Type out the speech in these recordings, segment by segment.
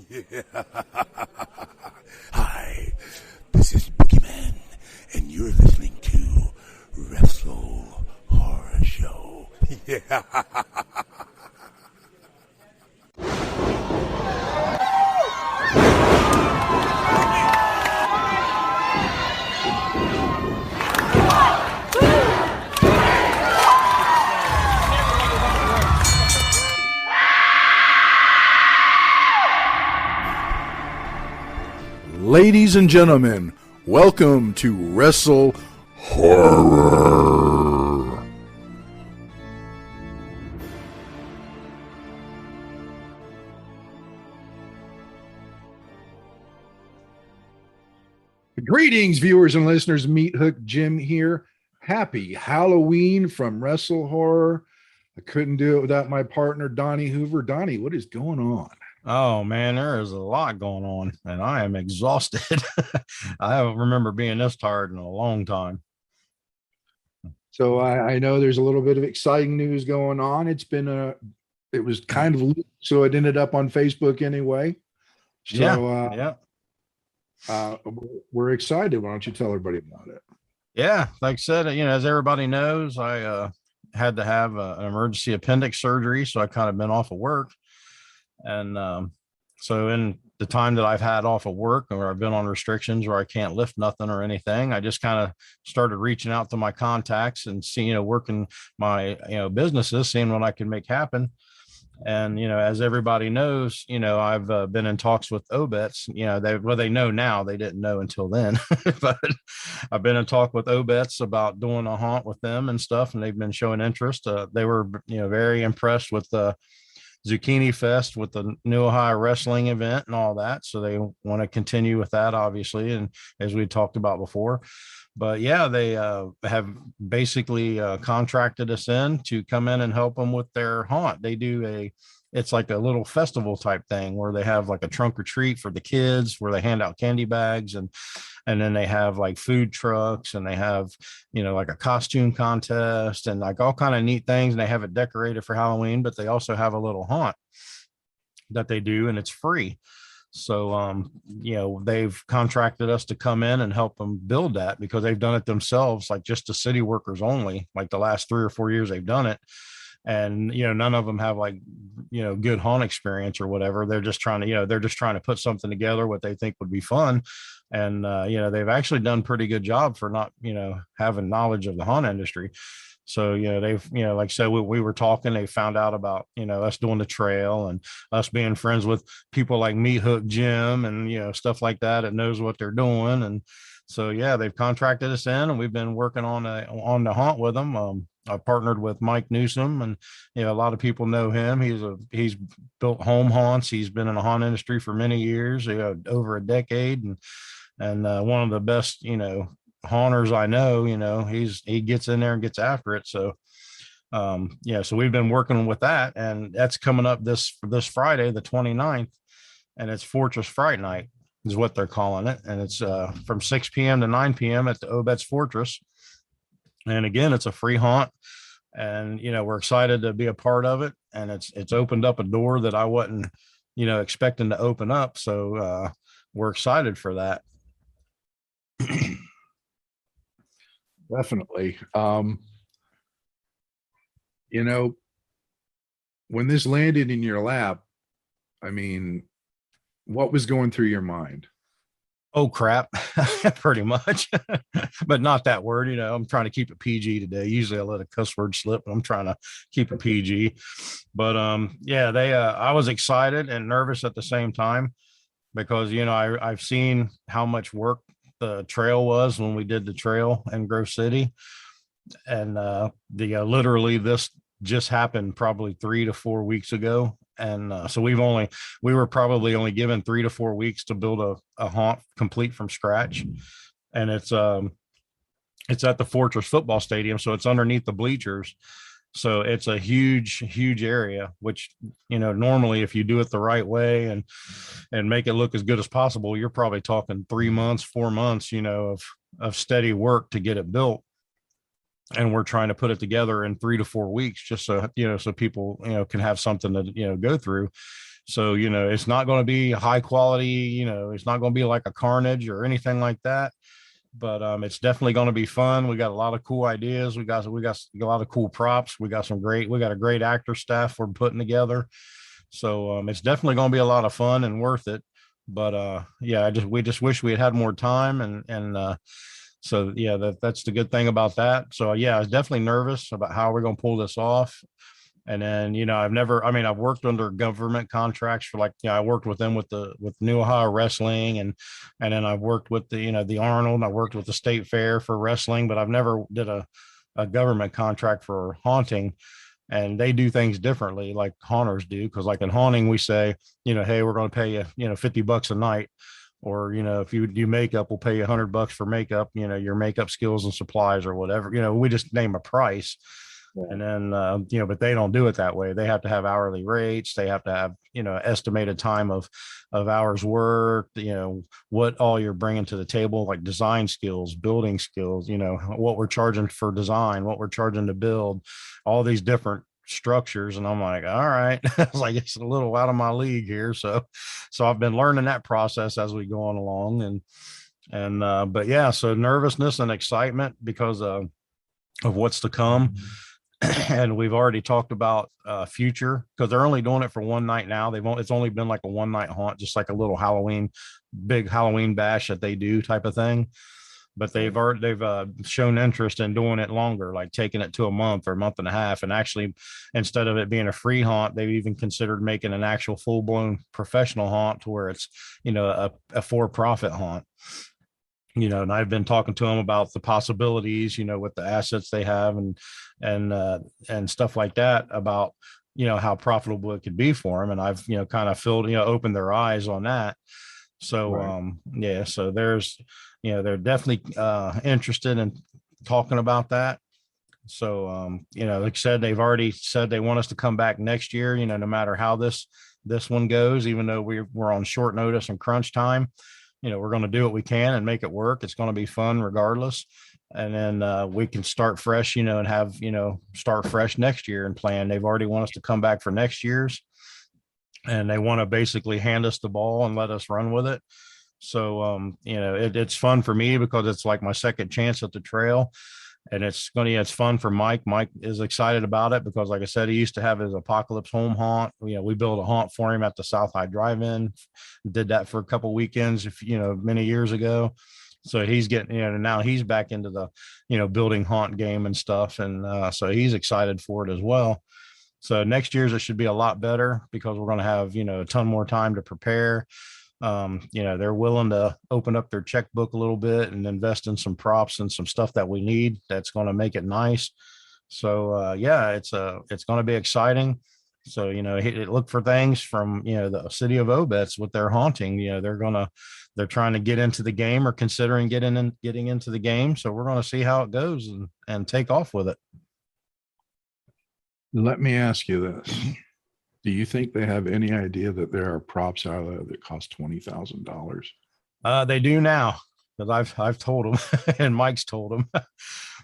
Yeah. Hi, this is Boogeyman, and you're listening to WrestleHorror Show. Yeah. Ladies and gentlemen, welcome to WrestleHorror. Greetings, viewers and listeners. Meathook Jim here. Happy Halloween from WrestleHorror. I couldn't do it without my partner, Donnie Hoover. Donnie, what is going on? Oh man, there is a lot going on, and I am exhausted. I don't remember being this tired in a long time. So I know there's a little bit of exciting news going on. It was kind of leaked, so it ended up on Facebook anyway. So we're excited. Why don't you tell everybody about it? Yeah, like I said, as everybody knows, I had to have an emergency appendix surgery, so I kind of been off of work. And so in the time that I've had off of work, or I've been on restrictions where I can't lift nothing or anything, I just kind of started reaching out to my contacts and seeing, working my, businesses, seeing what I can make happen. And, as everybody knows, I've been in talks with Obetz, they know now, they didn't know until then, but I've been in talk with Obetz about doing a haunt with them and stuff. And they've been showing interest. They were, very impressed with the Zucchini Fest with the New Ohio Wrestling event and all that. So they want to continue with that, obviously. And as we talked about before, but yeah, they have basically contracted us in to come in and help them with their haunt. They do it's like a little festival type thing where they have like a trunk or treat for the kids, where they hand out candy bags, and then they have like food trucks, and they have, like a costume contest and like all kind of neat things. And they have it decorated for Halloween, but they also have a little haunt that they do, and it's free. So, they've contracted us to come in and help them build that, because they've done it themselves, like just the city workers only, like the last 3 or 4 years they've done it. And, none of them have like, good haunt experience or whatever. They're just trying to, put something together, what they think would be fun. And, they've actually done pretty good job for not, having knowledge of the haunt industry. So, they've, like I said, we were talking, they found out about, us doing the trail and us being friends with people like Meathook Jim and, stuff like that. It knows what they're doing. And so, yeah, they've contracted us in, and we've been working on the haunt with them. I partnered with Mike Newsom, and, a lot of people know him. He's built home haunts. He's been in the haunt industry for many years, over a decade. And one of the best, haunters I know. He gets in there and gets after it. So so we've been working with that, and that's coming up this Friday, the 29th, and it's Fortress Fright Night is what they're calling it. And it's from 6 p.m. to 9 p.m. at the Obetz Fortress. And again, it's a free haunt, and, we're excited to be a part of it. And it's opened up a door that I wasn't, expecting to open up. So we're excited for that. Definitely. When this landed in your lap, I mean, what was going through your mind? Oh crap. Pretty much. But not that word. I'm trying to keep it PG today. Usually I let a cuss word slip, but I'm trying to keep it PG. But I was excited and nervous at the same time, because I've seen how much work the trail was when we did the trail in Grove City. And literally this just happened probably 3 to 4 weeks ago. And so we were probably only given 3 to 4 weeks to build a haunt complete from scratch. And it's at the Fortress football stadium. So it's underneath the bleachers. So it's a huge, huge area, which, normally if you do it the right way and make it look as good as possible, you're probably talking 3 months, 4 months, of steady work to get it built. And we're trying to put it together in 3 to 4 weeks, just so, so people, can have something to, go through. So, it's not going to be high quality, it's not going to be like a Carnage or anything like that. But it's definitely going to be fun. We got a lot of cool ideas. We got a lot of cool props. We got a great actor staff we're putting together. So it's definitely going to be a lot of fun and worth it. But yeah, we just wish we had more time, and so yeah, that's the good thing about that. So yeah, I was definitely nervous about how we're going to pull this off. And then, I've worked under government contracts for, like, I worked with them with New Ohio Wrestling, and then I've worked with the Arnold, and I worked with the State Fair for wrestling, but I've never did a government contract for haunting. And they do things differently, like haunters do. Cause like in haunting, we say, hey, we're going to pay you, $50 a night. Or, if you do makeup, we'll pay you $100 for makeup, your makeup skills and supplies or whatever, we just name a price. And then, but they don't do it that way. They have to have hourly rates. They have to have, estimated time of hours worked, what all you're bringing to the table, like design skills, building skills, what we're charging for design, what we're charging to build, all these different structures. And I'm like, all right, it's like, it's a little out of my league here. So I've been learning that process as we go on along. But yeah, so nervousness and excitement because of what's to come. And we've already talked about future, because they're only doing it for one night now. It's only been like a one night haunt, just like a little big Halloween bash that they do type of thing. But they've shown interest in doing it longer, like taking it to a month or a month and a half. And actually, instead of it being a free haunt, they've even considered making an actual full blown professional haunt to where it's, a for-profit haunt. And I've been talking to them about the possibilities, with the assets they have and stuff like that, about, how profitable it could be for them. And I've, kind of opened their eyes on that. So, right. Yeah, so there's, they're definitely interested in talking about that. So, like I said, they've already said they want us to come back next year, no matter how this one goes, even though we're on short notice and crunch time. We're going to do what we can and make it work. It's going to be fun regardless. And then we can start fresh, and have, start fresh next year and plan. They've already want us to come back for next year's, and they want to basically hand us the ball and let us run with it. So, it's fun for me because it's like my second chance at the trail. And it's fun for Mike. Mike is excited about it because, like I said, he used to have his Apocalypse home haunt. We built a haunt for him at the South High Drive-In. Did that for a couple of weekends, many years ago. So he's getting, now he's back into the, building haunt game and stuff. And so he's excited for it as well. So next year's it should be a lot better because we're going to have, a ton more time to prepare. They're willing to open up their checkbook a little bit and invest in some props and some stuff that we need that's going to make it nice. So yeah, it's going to be exciting. So, look for things from, the city of Obetz with their haunting. They're trying to get into the game or considering getting into the game. So we're going to see how it goes and take off with it. Let me ask you this. Do you think they have any idea that there are props out there that cost $20,000? They do now, because I've told them and Mike's told them.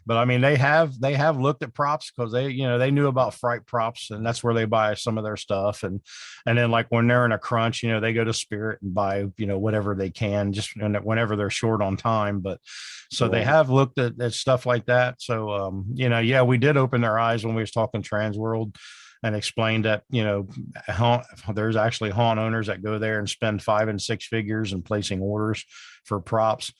But I mean, they have looked at props because they knew about Fright Props, and that's where they buy some of their stuff. And then, like, when they're in a crunch, they go to Spirit and buy, whatever they can, just whenever they're short on time. But so they have looked at stuff like that. So, yeah, we did open their eyes when we was talking Transworld and explained that, there's actually haunt owners that go there and spend 5 and 6 figures and placing orders for props.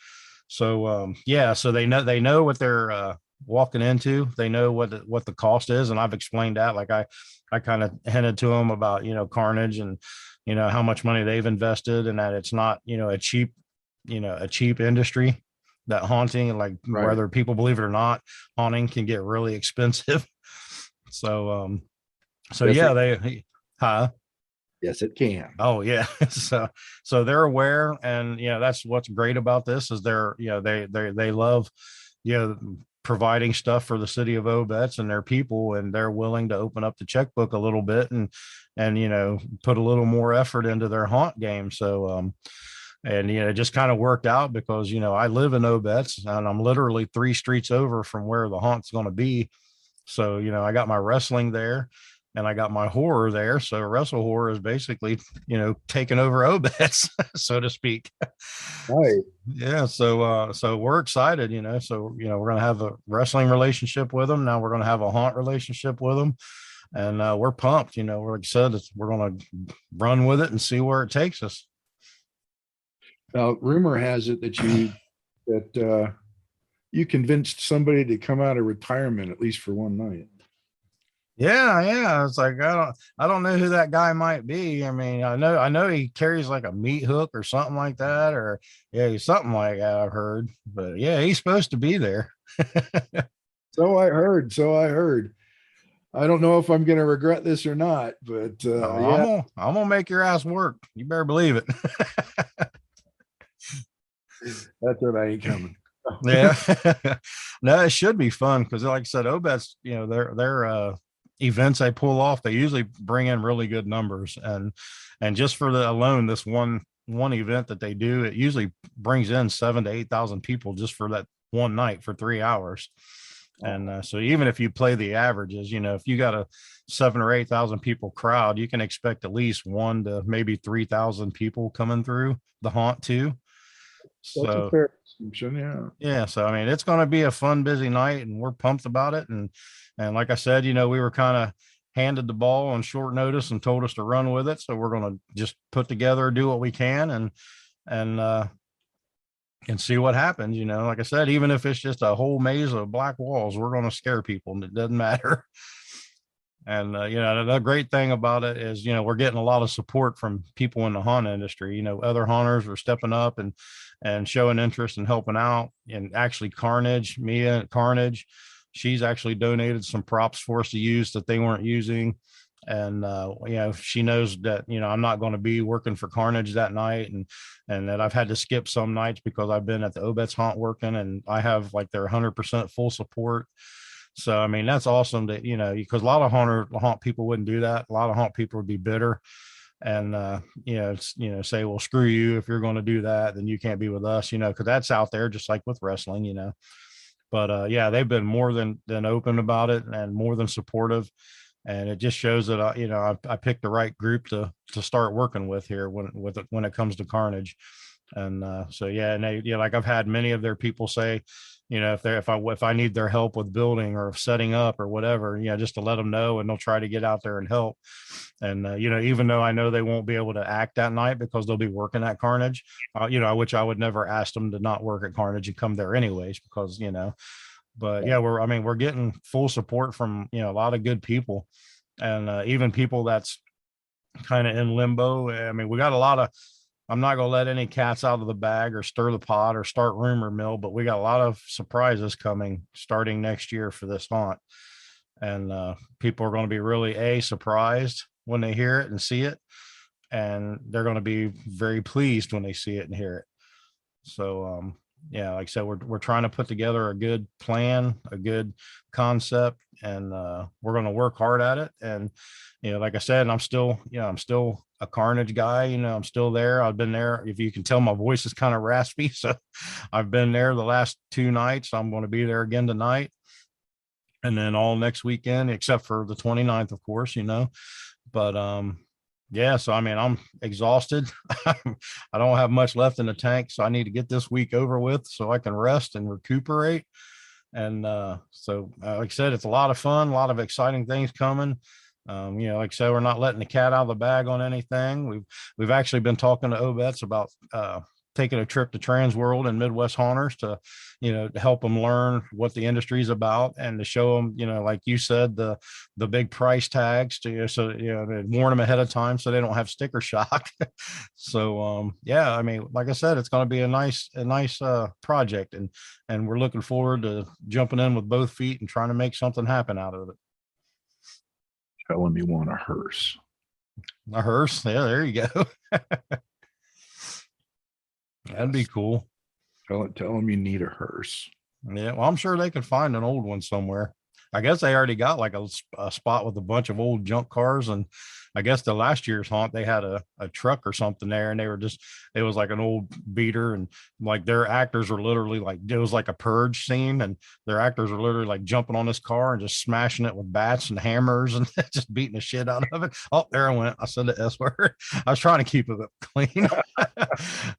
So, yeah, so they know what they're walking into. They know what the cost is. And I've explained that, like I kind of hinted to them about, Carnage and, how much money they've invested, and that it's not, a cheap industry, that haunting, like, right. Whether people believe it or not, haunting can get really expensive. So, Yes, it can. Oh yeah. So they're aware, and that's what's great about this is they love, providing stuff for the city of Obetz and their people, and they're willing to open up the checkbook a little bit and put a little more effort into their haunt game. So, it just kind of worked out because, I live in Obetz and I'm literally 3 streets over from where the haunt's going to be. So, I got my wrestling there. and I got my horror there. So WrestleHorror is basically, taking over Obetz, so to speak. Right. Yeah. So we're excited, so, we're going to have a wrestling relationship with them. Now we're going to have a haunt relationship with them. And we're pumped, we're like I said, we're going to run with it and see where it takes us. Now, rumor has it that you convinced somebody to come out of retirement at least for one night. Yeah. It's like I don't know who that guy might be. I mean, I know he carries like a meat hook or something like that, or he's something like that, I've heard. But yeah, he's supposed to be there. So I heard. I don't know if I'm going to regret this or not, but yeah, I'm gonna make your ass work. You better believe it. that's what I ain't coming. Yeah. No, it should be fun because, like I said, Obetz, their events they pull off, they usually bring in really good numbers, and just for the alone this one event that they do, it usually brings in 7,000 to 8,000 people just for that one night for 3 hours. And so even if you play the averages, if you got a 7,000 or 8,000 people crowd, you can expect at least 1,000 to maybe 3,000 people coming through the haunt too. That's a fair assumption. Yeah. So, I mean, it's going to be a fun, busy night, and we're pumped about it. And like I said, we were kind of handed the ball on short notice and told us to run with it. So we're going to just put together, do what we can and see what happens. Like I said, even if it's just a whole maze of black walls, we're going to scare people, and it doesn't matter. And, the great thing about it is, we're getting a lot of support from people in the haunt industry. Other haunters are stepping up and showing interest and helping out. And actually Mia at Carnage, she's actually donated some props for us to use that they weren't using. And, she knows that, I'm not going to be working for Carnage that night, and that I've had to skip some nights because I've been at the Obetz Haunt working, and I have like their 100% full support. So, I mean, that's awesome that, because a lot of haunt people wouldn't do that. A lot of haunt people would be bitter and, say, well, screw you. If you're going to do that, then you can't be with us, because that's out there just like with wrestling, but, yeah, they've been more than open about it and more than supportive. And it just shows that, I picked the right group to start working with here when it comes to Carnage. And, so, yeah, and like I've had many of their people say, if I need their help with building or setting up or whatever, just to let them know, and they'll try to get out there and help. And, even though I know they won't be able to act that night because they'll be working at Carnage, which I would never ask them to not work at Carnage and come there anyways, because, but yeah, we're getting full support from, a lot of good people, and even people that's kind of in limbo. I mean, we got a lot of, I'm not going to let any cats out of the bag or stir the pot or start rumor mill, but we got a lot of surprises coming starting next year for this haunt. And people are going to be really surprised when they hear it and see it. And they're going to be very pleased when they see it and hear it. So, yeah, like I said, we're trying to put together a good plan, a good concept, and we're going to work hard at it. And, like I said, I'm still a Carnage guy. I'm still there. I've been there. If you can tell, my voice is kind of raspy. So I've been there the last 2 nights. I'm going to be there again tonight. And then all next weekend, except for the 29th, of course, but, yeah, so I mean, I'm exhausted. I don't have much left in the tank, so I need to get this week over with so I can rest and recuperate. And so, like I said, it's a lot of fun, a lot of exciting things coming. Like I said, we're not letting the cat out of the bag on anything. We've actually been talking to Obetz about taking a trip to Trans World and Midwest Haunters to, to help them learn what the industry is about, and to show them, like you said, the big price tags so to warn them ahead of time so they don't have sticker shock. So, yeah, I mean, like I said, it's going to be a nice project, and we're looking forward to jumping in with both feet and trying to make something happen out of it. Telling me want a hearse. A hearse. Yeah, there you go. That'd be cool. Tell them you need a hearse. Yeah, well, I'm sure they could find an old one somewhere. I guess they already got like a spot with a bunch of old junk cars. And I guess the last year's haunt, they had a truck or something there, and it was like an old beater, and like their actors were literally like, it was like a purge scene, and their actors were literally like jumping on this car and just smashing it with bats and hammers and just beating the shit out of it. Oh, there I went. I said the S word. I was trying to keep it clean,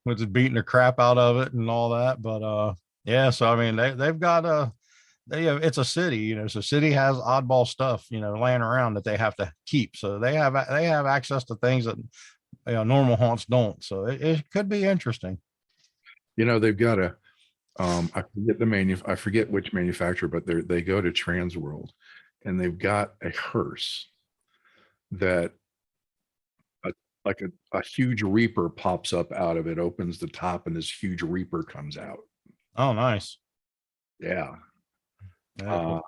with just beating the crap out of it and all that. But yeah, so I mean, they've got it's a city, so city has oddball stuff, laying around that they have to keep. So they have access to things that normal haunts don't. So it could be interesting. They've got I forget which manufacturer, but they go to Transworld, and they've got a hearse that a huge reaper pops up out of it, opens the top, and this huge reaper comes out. Oh, nice. Yeah. Cool.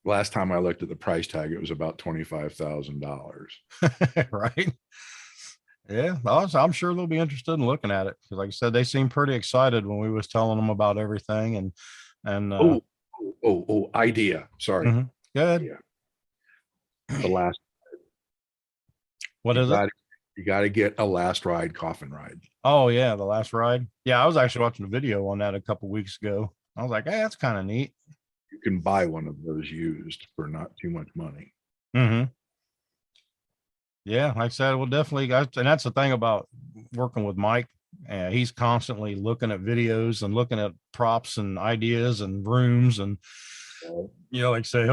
Last time I looked at the price tag, it was about $25,000. Right. Yeah, I'm sure they'll be interested in looking at it, because like I said, they seem pretty excited when we was telling them about everything. And idea. Sorry. Mm-hmm. Good. Yeah. The last. What is it? You got to get a last ride coffin ride. Oh yeah, the last ride. Yeah, I was actually watching a video on that a couple weeks ago. I was like, hey, that's kind of neat. You can buy one of those used for not too much money. Mm-hmm. Yeah, like I said, we'll definitely, and that's the thing about working with Mike. He's constantly looking at videos and looking at props and ideas and rooms, and like I say,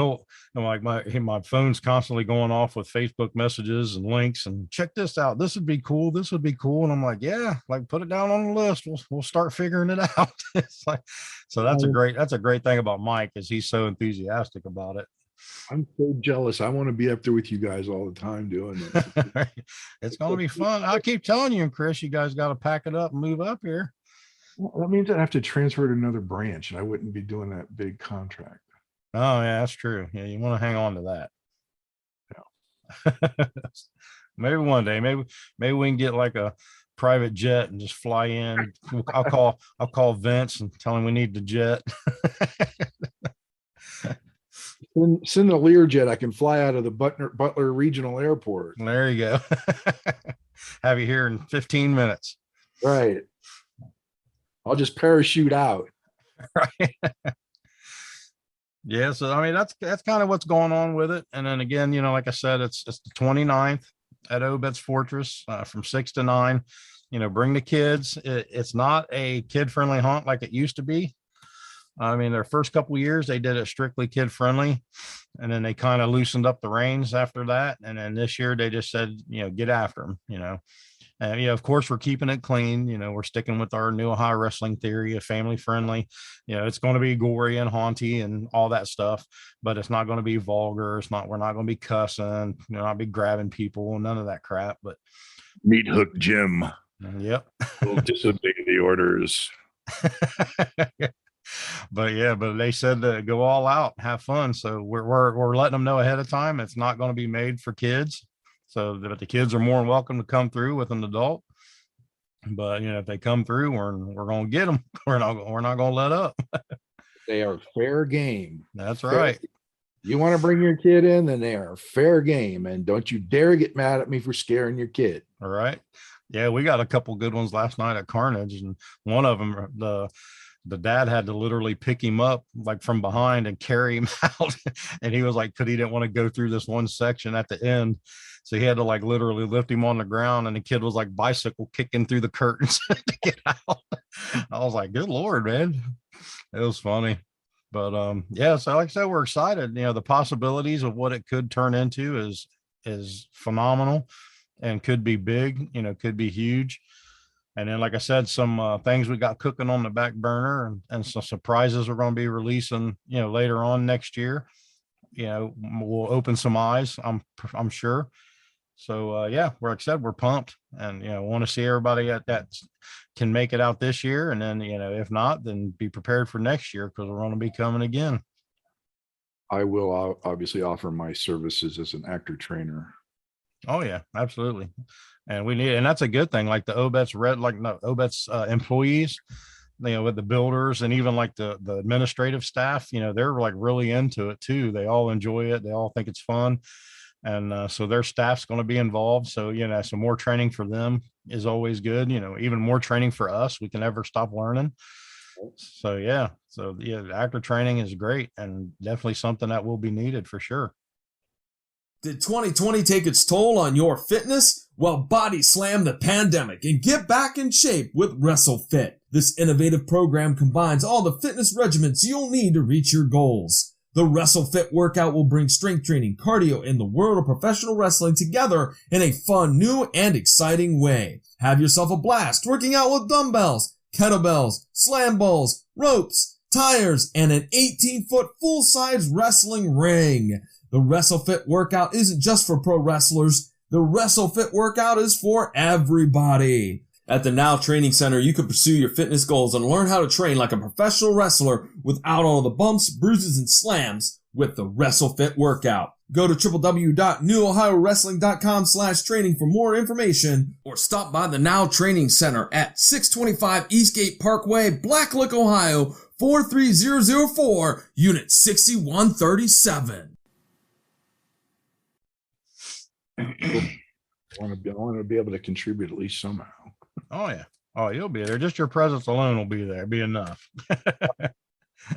my phone's constantly going off with Facebook messages and links, and check this out. This would be cool. This would be cool. And I'm like, yeah, like put it down on the list. We'll start figuring it out. It's like, so that's a great thing about Mike, is he's so enthusiastic about it. I'm so jealous. I want to be up there with you guys all the time doing it. It's going to be fun. I keep telling you and Chris, you guys got to pack it up and move up here. Well, that means I'd have to transfer to another branch, and I wouldn't be doing that big contract. Oh yeah, that's true. Yeah, you want to hang on to that. Yeah. Maybe one day, maybe we can get like a private jet and just fly in. I'll call Vince and tell him we need the jet. Send a Learjet. I can fly out of the Butler Regional Airport. There you go. Have you here in 15 minutes. Right. I'll just parachute out. Right. Yeah, so I mean that's kind of what's going on with it. And then again, like I said, it's the 29th at Obetz Fortress, from 6 to 9. Bring the kids. It's not a kid-friendly haunt like it used to be. I mean, their first couple of years they did it strictly kid-friendly, and then they kind of loosened up the reins after that. And then this year they just said, get after them. And of course we're keeping it clean. We're sticking with our new Ohio wrestling theory of family friendly. It's going to be gory and haunty and all that stuff, but it's not going to be vulgar. We're not going to be cussing, not be grabbing people, none of that crap. But Meathook Jim. Yep. We'll disobey the orders. But they said to go all out, have fun. So we're letting them know ahead of time. It's not going to be made for kids. So that the kids are more than welcome to come through with an adult. But if they come through, we're going to get them. We're not going to let up. They are fair game. That's right. You want to bring your kid in, then they are fair game, and don't you dare get mad at me for scaring your kid. All right. Yeah, we got a couple good ones last night at Carnage, and one of them, the dad had to literally pick him up like from behind and carry him out. And he was like, because he didn't want to go through this one section at the end. So he had to like literally lift him on the ground, and the kid was like bicycle kicking through the curtains to get out. I was like, good Lord, man. It was funny. But yeah, so like I said, we're excited. The possibilities of what it could turn into is phenomenal, and could be big, could be huge. And then, like I said, some things we got cooking on the back burner, and some surprises we're going to be releasing, later on next year. We'll open some eyes, I'm sure. So yeah, like I said, we're pumped, and want to see everybody that can make it out this year. And then if not, then be prepared for next year, because we're going to be coming again. I will obviously offer my services as an actor trainer. Oh yeah, absolutely. And we need, and that's a good thing. Like the Obetz employees, with the builders and even like the administrative staff, they're like really into it too. They all enjoy it. They all think it's fun. And so their staff's going to be involved. So, some more training for them is always good. Even more training for us. We can never stop learning. So, yeah. So, yeah, actor training is great and definitely something that will be needed for sure. Did 2020 take its toll on your fitness? Well, body slam the pandemic and get back in shape with WrestleFit. This innovative program combines all the fitness regimens you'll need to reach your goals. The WrestleFit workout will bring strength training, cardio, and the world of professional wrestling together in a fun, new, and exciting way. Have yourself a blast working out with dumbbells, kettlebells, slam balls, ropes, tires, and an 18-foot full-size wrestling ring. The WrestleFit workout isn't just for pro wrestlers. The WrestleFit workout is for everybody. At the Now Training Center, you can pursue your fitness goals and learn how to train like a professional wrestler without all the bumps, bruises, and slams with the WrestleFit workout. Go to www.newohiowrestling.com/training for more information or stop by the Now Training Center at 625 Eastgate Parkway, Blacklick, Ohio, 43004, Unit 6137. I want to be able to contribute at least somehow. Oh, yeah. Oh, you'll be there. Just your presence alone will be there. Be enough.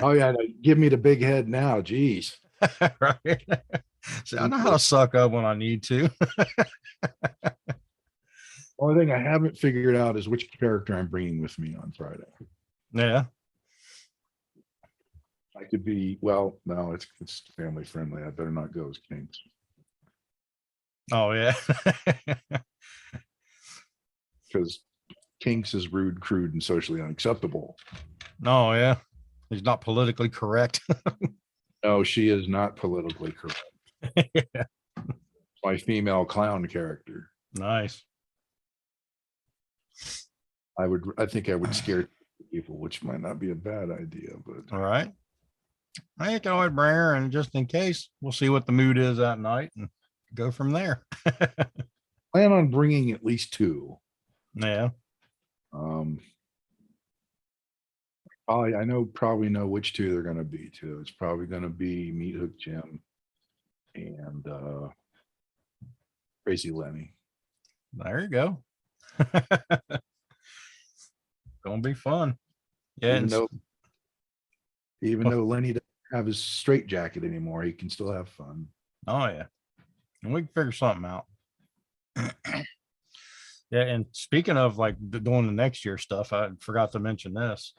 Oh, yeah. Give me the big head now. Jeez. Right. See, I know how to suck up when I need to. Only thing I haven't figured out is which character I'm bringing with me on Friday. Yeah. I could be, well, no, it's family friendly. I better not go as Kings. Oh, yeah. Because Kinks is rude, crude, and socially unacceptable. Oh, yeah. He's not politically correct. No, she is not politically correct. Yeah. My female clown character. Nice. I think I would scare people, which might not be a bad idea, but All right. I can always bring her, and just in case, we'll see what the mood is that night and go from there. plan on bringing at least two. Yeah. Probably know which two they're going to be too. It's probably going to be Meathook Jim and Crazy Lenny. There you go. Gonna be fun. Yeah. Even though Lenny doesn't have his straight jacket anymore, he can still have fun. Oh yeah. And we can figure something out. Yeah. And speaking of like doing the next year stuff, I forgot to mention this.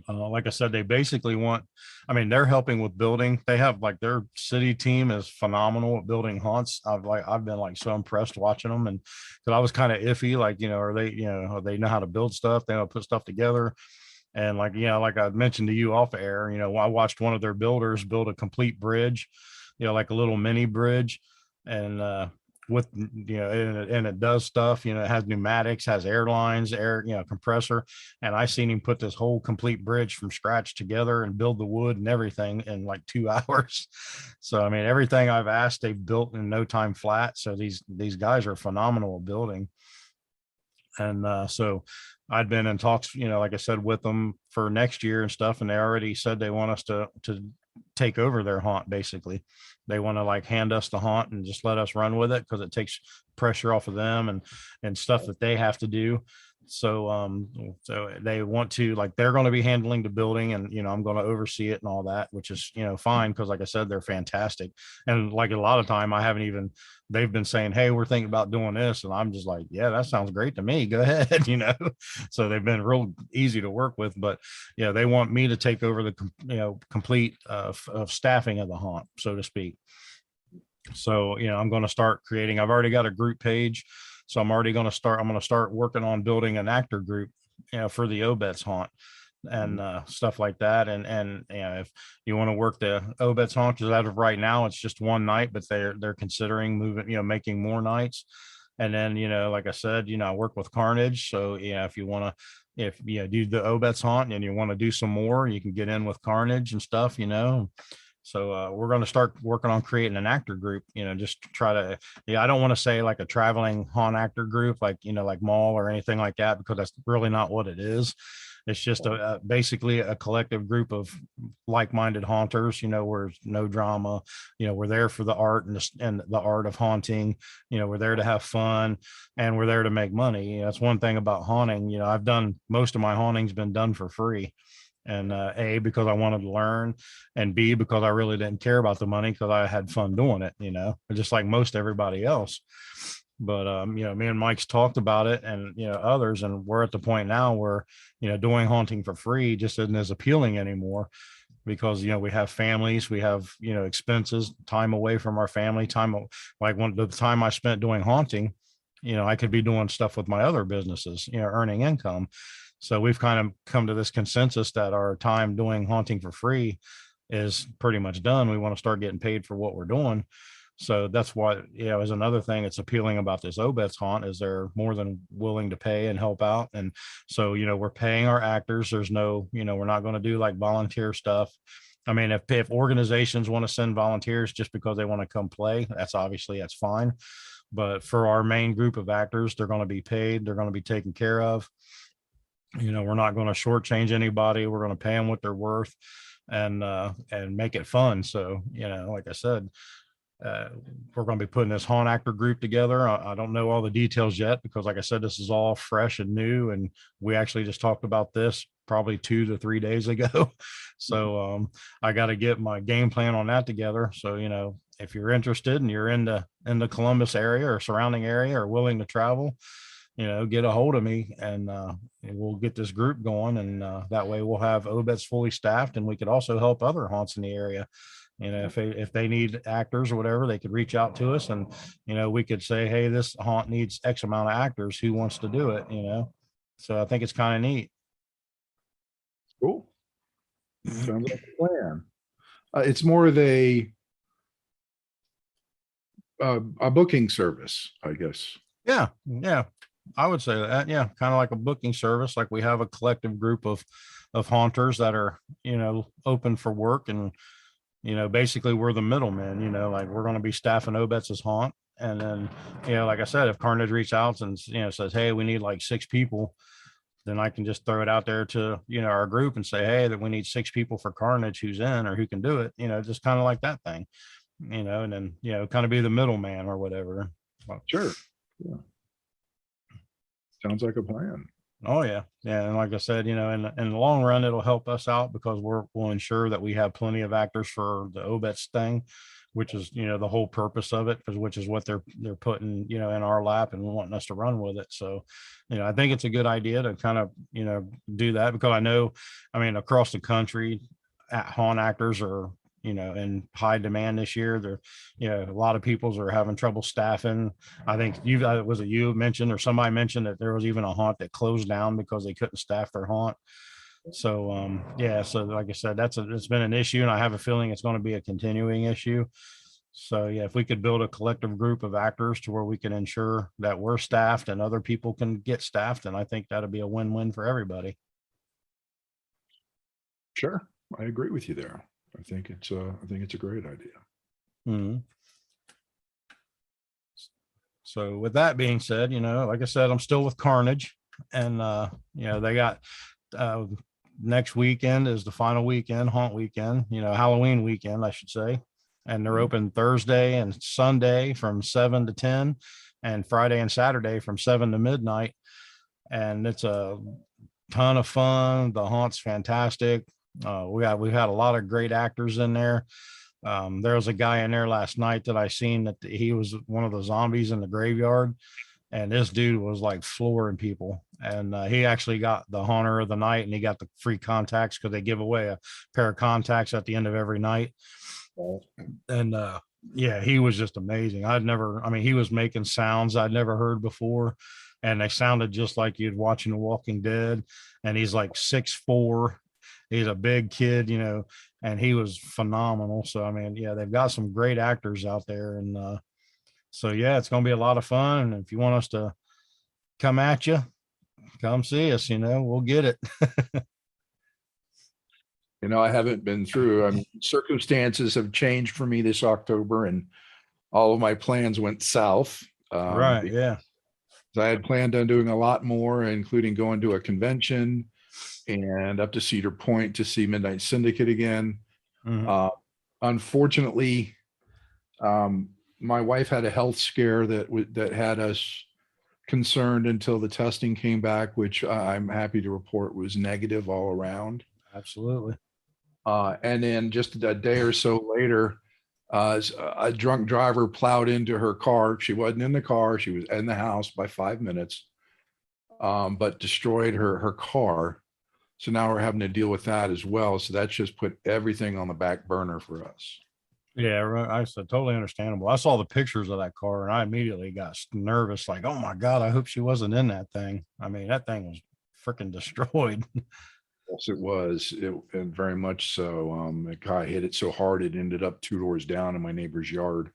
Like I said, they basically they're helping with building. They have like their city team is phenomenal at building haunts. I've been like so impressed watching them, and because I was kind of iffy, like, they know how to build stuff, they know how to put stuff together. And like I mentioned to you off air, I watched one of their builders build a complete bridge, like a little mini bridge, and with and it does stuff, it has pneumatics, has airlines, compressor, and I seen him put this whole complete bridge from scratch together and build the wood and everything in like 2 hours. So everything I've asked, they've built in no time flat. So these guys are phenomenal at building. And so I'd been in talks, like I said, with them for next year and stuff, and they already said they want us to take over their haunt. Basically, they want to like hand us the haunt and just let us run with it, because it takes pressure off of them and stuff that they have to do. So they want to, like, they're going to be handling the building, and I'm going to oversee it and all that, which is fine, because like I said, they're fantastic. And like a lot of time they've been saying, hey, we're thinking about doing this, and I'm just like, yeah, that sounds great to me, go ahead. So they've been real easy to work with. But they want me to take over the complete of staffing of the haunt, so to speak. So I'm going to start creating, I've already got a group page. So I'm going to start working on building an actor group, for the Obetz Haunt and stuff like that. And if you want to work the Obetz Haunt, because as of right now, it's just one night, but they're considering moving, making more nights. And then, like I said, I work with Carnage. So if you want to, do the Obetz Haunt and you want to do some more, you can get in with Carnage and stuff, So we're going to start working on creating an actor group, just to try to, I don't want to say like a traveling haunt actor group, like, like Mall or anything like that, because that's really not what it is. It's just basically a collective group of like-minded haunters, where there's no drama. We're there for the art and the art of haunting. We're there to have fun, and we're there to make money. That's one thing about haunting. I've done most of my haunting's been done for free. And A, because I wanted to learn, and B, because I really didn't care about the money because I had fun doing it, just like most everybody else. But me and Mike's talked about it, and others, and we're at the point now where doing haunting for free just isn't as appealing anymore, because we have families, we have expenses, time away from our family, time like the time I spent doing haunting, I could be doing stuff with my other businesses, earning income. So we've kind of come to this consensus that our time doing haunting for free is pretty much done. We want to start getting paid for what we're doing. So that's why, is another thing that's appealing about this Obetz Haunt is they're more than willing to pay and help out. And so, we're paying our actors. There's no, we're not going to do like volunteer stuff. I mean, if organizations want to send volunteers just because they want to come play, that's fine. But for our main group of actors, they're going to be paid. They're going to be taken care of. We're not going to shortchange anybody. We're going to pay them what they're worth, and make it fun. So, like I said, we're going to be putting this haunt actor group together. I don't know all the details yet because, like I said, this is all fresh and new, and we actually just talked about this probably 2 to 3 days ago. So I got to get my game plan on that together. So, if you're interested and you're in the Columbus area or surrounding area or willing to travel, get a hold of me, and we'll get this group going. And that way we'll have Obetz fully staffed, and we could also help other haunts in the area. If they need actors or whatever, they could reach out to us, and, we could say, hey, this haunt needs X amount of actors. Who wants to do it? So I think it's kind of neat. Cool. Sounds like a plan. It's more of a booking service, I guess. Yeah. I would say that. Yeah. Kind of like a booking service. Like we have a collective group of haunters that are, open for work, and, basically we're the middlemen, like we're going to be staffing Obetz's haunt. And then, like I said, if Carnage reaches out and, says, hey, we need like 6 people, then I can just throw it out there to, our group and say, hey, that we need 6 people for Carnage who's in or who can do it, just kind of like that thing, and then, kind of be the middleman or whatever. Sure. Yeah. Sounds like a plan. Oh yeah. And like I said, in the long run, it'll help us out because we'll ensure that we have plenty of actors for the Obetz thing, which is, the whole purpose of it, which is what they're putting, in our lap and wanting us to run with it. So, I think it's a good idea to kind of, do that, because I mean, across the country, haunt actors are, in high demand this year. They're, a lot of people are having trouble staffing. I think you mentioned, or somebody mentioned, that there was even a haunt that closed down because they couldn't staff their haunt. So, so like I said, it's been an issue, and I have a feeling it's going to be a continuing issue. So yeah, if we could build a collective group of actors to where we can ensure that we're staffed and other people can get staffed, then I think that'd be a win-win for everybody. Sure. I agree with you there. I think it's a great idea. Mm-hmm. So with that being said, like I said, I'm still with Carnage, and they got next weekend is the final weekend, haunt weekend, Halloween weekend, I should say. And they're open Thursday and Sunday from 7 to 10, and Friday and Saturday from 7 to midnight. And it's a ton of fun. The haunt's fantastic. We've had a lot of great actors in there. There was a guy in there last night that I seen that he was one of the zombies in the graveyard, and this dude was like flooring people. And he actually got the Haunter of the Night, and he got the free contacts because they give away a pair of contacts at the end of every night. And he was just amazing. He was making sounds I'd never heard before, and they sounded just like you'd watching The Walking Dead. And he's like 6'4". He's a big kid, and he was phenomenal. So, they've got some great actors out there. And so, it's going to be a lot of fun. And if you want us to come at you, come see us, we'll get it. I haven't been through, circumstances have changed for me this October, and all of my plans went south. Right. Yeah. I had planned on doing a lot more, including going to a convention, and up to Cedar Point to see Midnight Syndicate again. Mhm. Unfortunately, my wife had a health scare that had us concerned until the testing came back, which I'm happy to report was negative all around. Absolutely. And then just a day or so later, a drunk driver plowed into her car. She wasn't in the car; she was in the house by 5 minutes, but destroyed her car. So now we're having to deal with that as well. So that's just put everything on the back burner for us. Yeah, I said totally understandable. I saw the pictures of that car and I immediately got nervous, like, oh my God, I hope she wasn't in that thing. I mean, that thing was freaking destroyed. Yes, it was. And very much so. The guy hit it so hard it ended up 2 doors down in my neighbor's yard.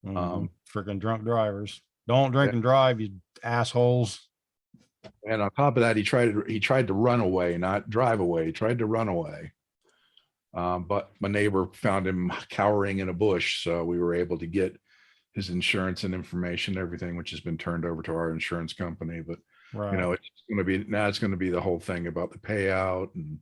Freaking drunk drivers. Don't drink and drive, you assholes. And on top of that, he tried to run away, not drive away. He tried to run away. But my neighbor found him cowering in a bush, so we were able to get his insurance and information, everything, which has been turned over to our insurance company. But Right. it's going to be the whole thing about the payout and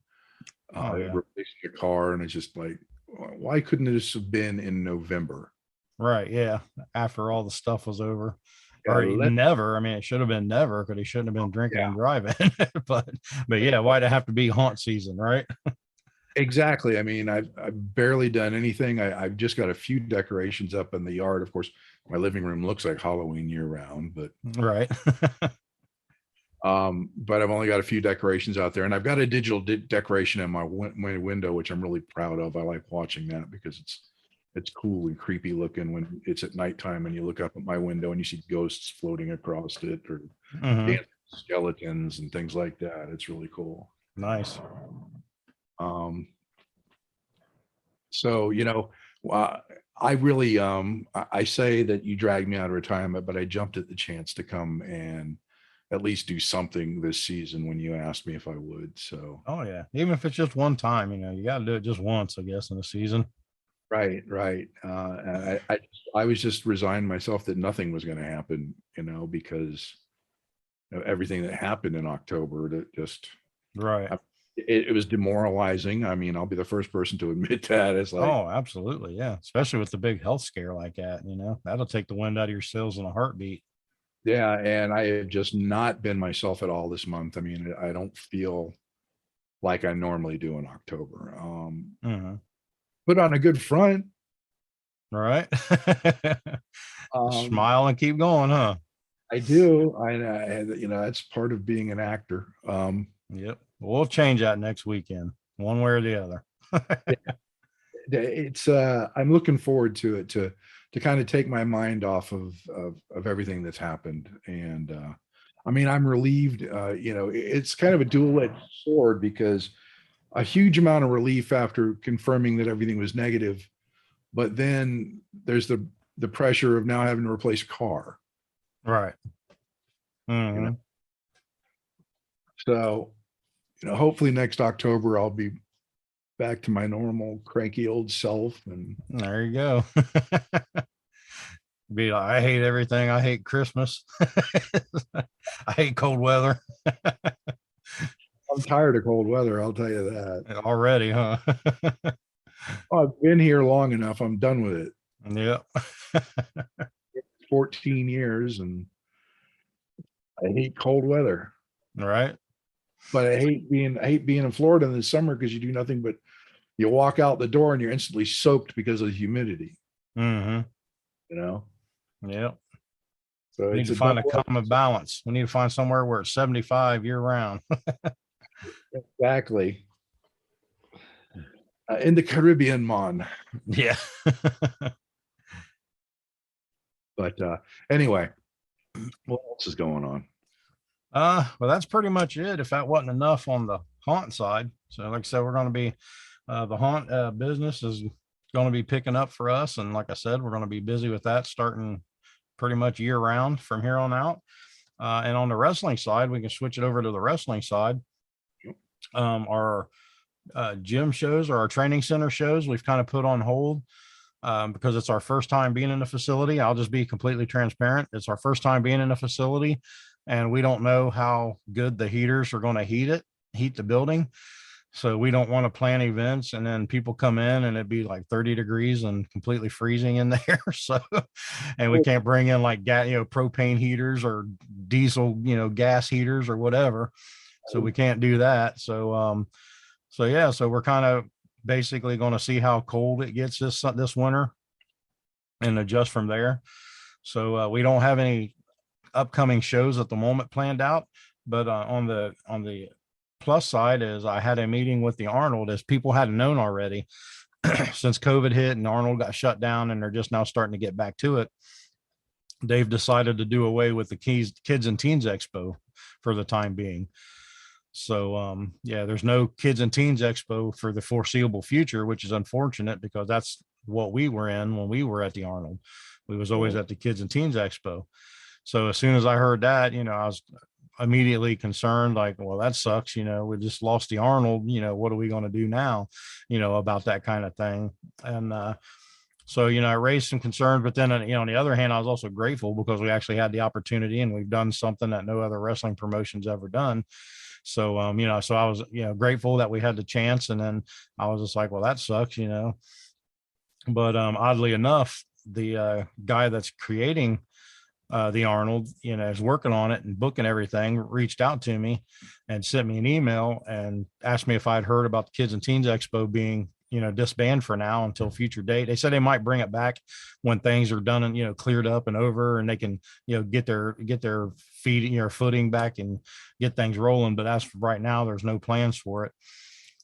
replacing the car, and it's just like, why couldn't this have been in November? Right. Yeah. After all the stuff was over. Yeah, Or never. I mean, it should have been never because he shouldn't have been drinking and driving. but yeah, why'd it have to be haunt season, right? Exactly. I mean, I've barely done anything. I've just got a few decorations up in the yard. Of course, my living room looks like Halloween year round, but right. but I've only got a few decorations out there, and I've got a digital decoration in my window, which I'm really proud of. I like watching that because it's cool and creepy looking when it's at nighttime and you look up at my window and you see ghosts floating across it or dancing skeletons and things like that. It's really cool. Nice. So, I really, I say that you dragged me out of retirement, but I jumped at the chance to come and at least do something this season when you asked me if I would. So, oh yeah, even if it's just one time, you got to do it just once, I guess, in a season. Right. I was just resigned myself that nothing was going to happen, because of everything that happened in October. That just right. It was demoralizing. I mean, I'll be the first person to admit that. It's like, oh, absolutely, yeah. Especially with the big health scare like that, that'll take the wind out of your sails in a heartbeat. Yeah, and I have just not been myself at all this month. I mean, I don't feel like I normally do in October. Put on a good front. Right. Smile and keep going, huh? I do. I that's part of being an actor. Yep. We'll change that next weekend, one way or the other. It's I'm looking forward to it to kind of take my mind off of everything that's happened. And I mean, I'm relieved. It's kind of a dual-edged sword because a huge amount of relief after confirming that everything was negative, but then there's the pressure of now having to replace a car. Right. So, hopefully next October I'll be back to my normal cranky old self. And there you go. Be like, I hate everything. I hate Christmas. I hate cold weather. I'm tired of cold weather, I'll tell you that. Already, huh? I've been here long enough. I'm done with it. Yeah. 14 years and I hate cold weather. Right. But I hate being in Florida in the summer because you do nothing but you walk out the door and you're instantly soaked because of the humidity. Yeah. So we need to find a common balance. We need to find somewhere where it's 75 year round. Exactly. In the Caribbean, Mon. Yeah. But anyway, what else is going on? Well, that's pretty much it. If that wasn't enough on the haunt side. So like I said, we're going to be, the haunt business is going to be picking up for us. And like I said, we're going to be busy with that starting pretty much year round from here on out. And on the wrestling side, we can switch it over to the wrestling side. Our gym shows or our training center shows, we've kind of put on hold because it's our first time being in the facility. I'll just be completely transparent. It's our first time being in a facility and we don't know how good the heaters are going to heat it. heat the building. So we don't want to plan events and then people come in and it'd be like 30 degrees and completely freezing in there. So, and we can't bring in like propane heaters or diesel, gas heaters or whatever. So we can't do that. So, so we're kind of basically going to see how cold it gets this winter and adjust from there. So we don't have any upcoming shows at the moment planned out, but on the plus side is I had a meeting with the Arnold, as people hadn't known already since COVID hit and Arnold got shut down and they're just now starting to get back to it. They've decided to do away with the Kids and Teens Expo for the time being. So there's no Kids and Teens Expo for the foreseeable future, which is unfortunate because that's what we were in when we were at the Arnold. We was always at the Kids and Teens Expo. So as soon as I heard that, I was immediately concerned, like, well, that sucks. We just lost the Arnold. What are we going to do now, about that kind of thing? And so, I raised some concerns, but then, on the other hand, I was also grateful because we actually had the opportunity and we've done something that no other wrestling promotion's ever done. So, so I was, grateful that we had the chance. And then I was just like, well, that sucks, but oddly enough, the guy that's creating the Arnold, is working on it and booking everything, reached out to me and sent me an email and asked me if I'd heard about the Kids and Teens Expo being, disbanded for now until future date. They said they might bring it back when things are done and, cleared up and over and they can, get their feet, footing back and get things rolling. But as for right now, there's no plans for it.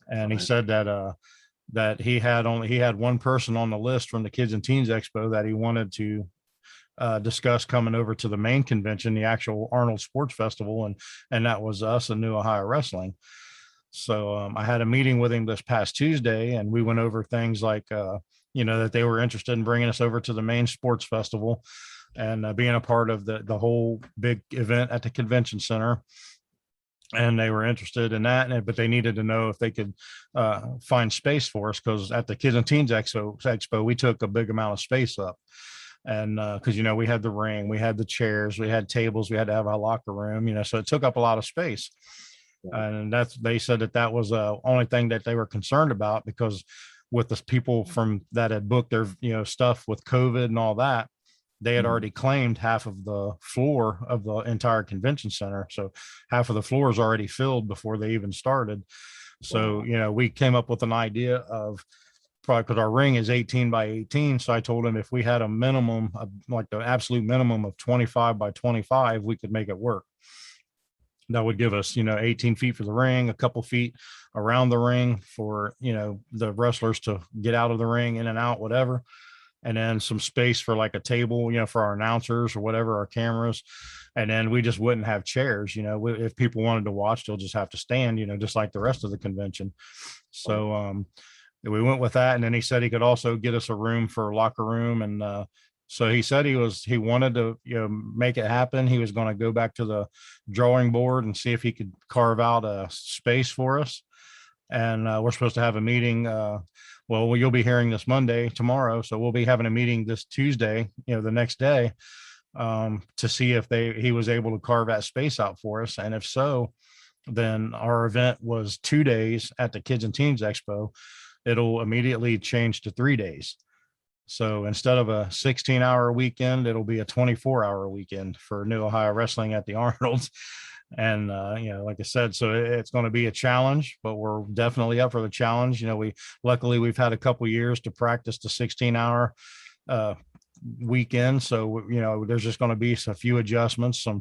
And he said that he had one person on the list from the Kids and Teens Expo that he wanted to discuss coming over to the main convention, the actual Arnold Sports Festival, and that was us and New Ohio Wrestling. So I had a meeting with him this past Tuesday, and we went over things like that they were interested in bringing us over to the main sports festival and being a part of the whole big event at the convention center. And they were interested in that, but they needed to know if they could find space for us, because at the Kids and Teens Expo, we took a big amount of space up. And because, we had the ring, we had the chairs, we had tables, we had to have a locker room, so it took up a lot of space. And they said that was the only thing that they were concerned about, because with the people from that had booked their, stuff with COVID and all that, they had already claimed half of the floor of the entire convention center. So half of the floor is already filled before they even started. So, we came up with an idea of, probably because our ring is 18 by 18. So I told him if we had a minimum of, like the absolute minimum of 25 by 25, we could make it work. That would give us, 18 feet for the ring, a couple feet around the ring for, the wrestlers to get out of the ring, in and out, whatever. And then some space for like a table, for our announcers or whatever, our cameras. And then we just wouldn't have chairs, if people wanted to watch, they'll just have to stand, just like the rest of the convention. So, we went with that. And then he said he could also get us a room for a locker room. And so he said he wanted to make it happen. He was going to go back to the drawing board and see if he could carve out a space for us. And we're supposed to have a meeting. Well, you'll be hearing this tomorrow. So we'll be having a meeting this Tuesday, the next day, to see if he was able to carve that space out for us. And if so, then our event was 2 days at the Kids and Teens Expo. It'll immediately change to 3 days. So instead of a 16-hour weekend, it'll be a 24-hour weekend for New Ohio Wrestling at the Arnold's. And, like I said, so it's going to be a challenge, but we're definitely up for the challenge. Luckily we've had a couple years to practice the 16-hour weekend. So, there's just going to be a few adjustments, some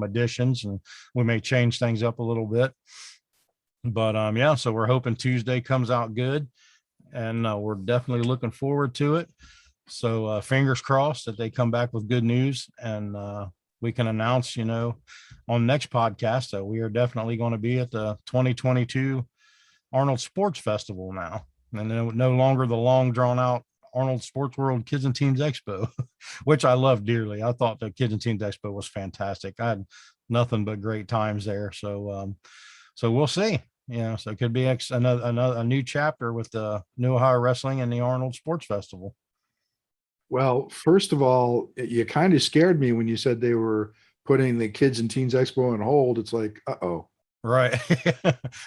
additions, and we may change things up a little bit. But so we're hoping Tuesday comes out good, and we're definitely looking forward to it. So fingers crossed that they come back with good news, and we can announce, on next podcast that we are definitely going to be at the 2022 Arnold Sports Festival now, and no longer the long drawn out Arnold Sports World Kids and Teens Expo, which I love dearly. I thought the Kids and Teens Expo was fantastic. I had nothing but great times there. So we'll see. So it could be a new chapter with the New Ohio Wrestling and the Arnold Sports Festival. Well, first of all, you kind of scared me when you said they were putting the Kids and Teens Expo on hold. It's like, uh-oh. Right.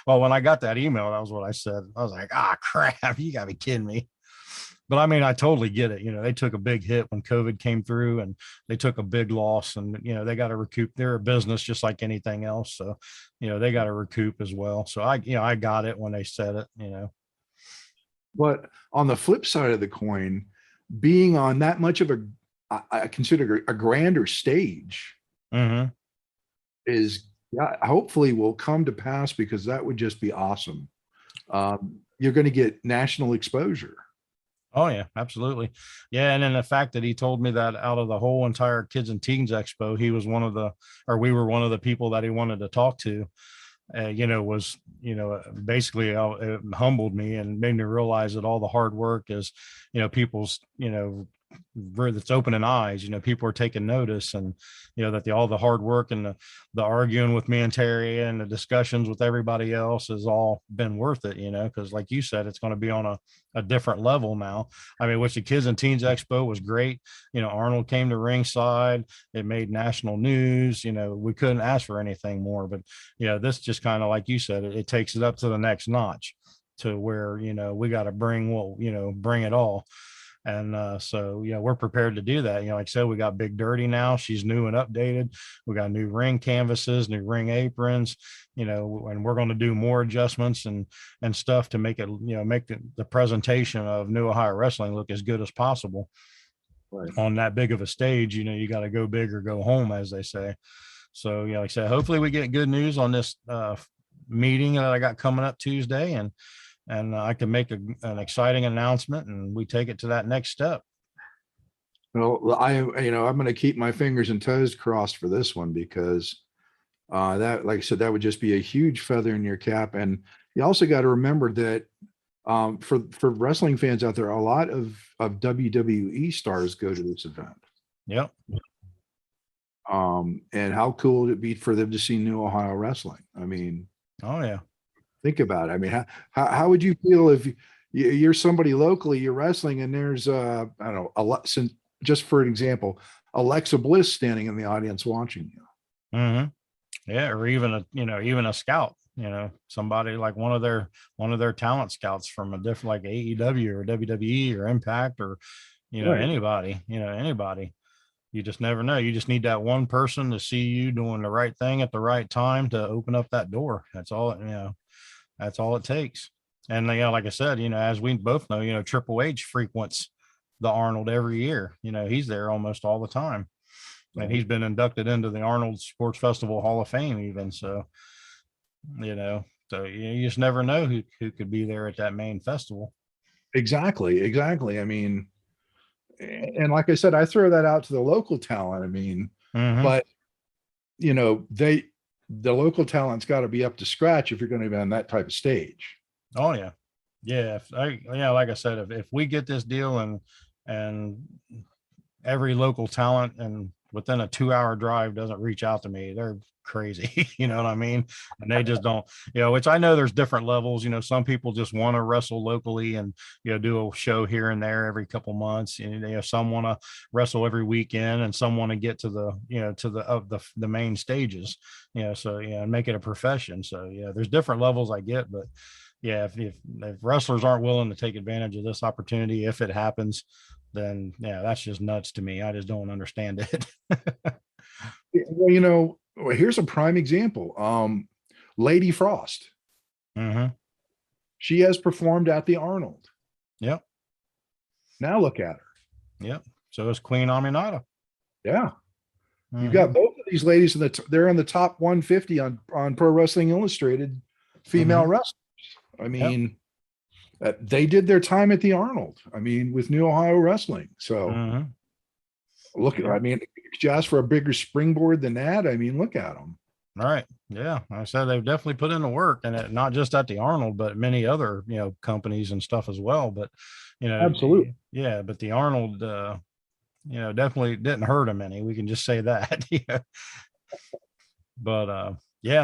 Well, when I got that email, that was what I said. I was like, ah, crap, you gotta be kidding me. But I mean, I totally get it. They took a big hit when COVID came through, and they took a big loss, and, they got to recoup. They're a business just like anything else. So, they got to recoup as well. So I got it when they said it. But on the flip side of the coin, being on that much of I consider a grander stage Mm-hmm. is hopefully will come to pass, because that would just be awesome. You're going to get national exposure. Oh yeah, absolutely. Yeah. And then the fact that he told me that out of the whole entire Kids and Teens Expo, we were one of the people that he wanted to talk to, was, basically it humbled me and made me realize that all the hard work is, people's, that's opening eyes. People are taking notice, and that all the hard work and the arguing with me and Terry and the discussions with everybody else has all been worth it, because like you said, it's going to be on a different level now. I mean, which the Kids and Teens Expo was great. Arnold came to ringside. It made national news. We couldn't ask for anything more. But this just kind of, like you said, it takes it up to the next notch, to where we got to bring it all. And so we're prepared to do that. Like I said, we got Big Dirty now. She's new and updated. We got new ring canvases, new ring aprons, and we're going to do more adjustments and stuff to make it, make the presentation of New Ohio Wrestling look as good as possible. Right. On that big of a stage. You got to go big or go home, as they say. So like I said, hopefully we get good news on this meeting that I got coming up Tuesday, and I can make an exciting announcement, and we take it to that next step. Well, I'm going to keep my fingers and toes crossed for this one, because that, like I said, that would just be a huge feather in your cap. And you also got to remember that for wrestling fans out there, a lot of WWE stars go to this event. Yep. And how cool would it be for them to see New Ohio Wrestling? I mean, oh yeah. Think about it. I mean, how would you feel if you're somebody locally, you're wrestling, and there's I don't know, just for an example, Alexa Bliss standing in the audience watching you. Mm-hmm. Yeah, or even a scout. Somebody like one of their talent scouts from a different, like AEW or WWE or Impact, or right. Anybody. You just never know. You just need that one person to see you doing the right thing at the right time to open up that door. That's all. That's all it takes. And like I said, as we both know, Triple H frequents the Arnold every year. He's there almost all the time, and he's been inducted into the Arnold Sports Festival Hall of Fame even. So, so you just never know who could be there at that main festival. Exactly. I mean, and like I said, I throw that out to the local talent. I mean, but the local talent's got to be up to scratch if you're going to be on that type of stage. Oh yeah. Yeah. Like I said, if we get this deal and every local talent and within a 2-hour drive doesn't reach out to me, they're crazy. You know what I mean? And they just don't, which I know there's different levels. Some people just want to wrestle locally and, do a show here and there every couple months. Some want to wrestle every weekend, and some want to get to the main stages, and make it a profession. So there's different levels I get, but if wrestlers aren't willing to take advantage of this opportunity, if it happens, then that's just nuts to me. I just don't understand it. Well, here's a prime example. Lady Frost. Mm-hmm. She has performed at the Arnold. Yep. Now look at her. Yep. So is Queen Aminata. Yeah. Mm-hmm. You've got both of these ladies they're in the top 150 on Pro Wrestling Illustrated female wrestlers. I mean, they did their time at the Arnold. I mean, with New Ohio Wrestling. So look, I mean, just for a bigger springboard than that, I mean, look at them. All right. Yeah. Like I said, they've definitely put in the work, and not just at the Arnold, but many other, companies and stuff as well. But, absolutely. Yeah. But the Arnold, definitely didn't hurt them any. We can just say that. But,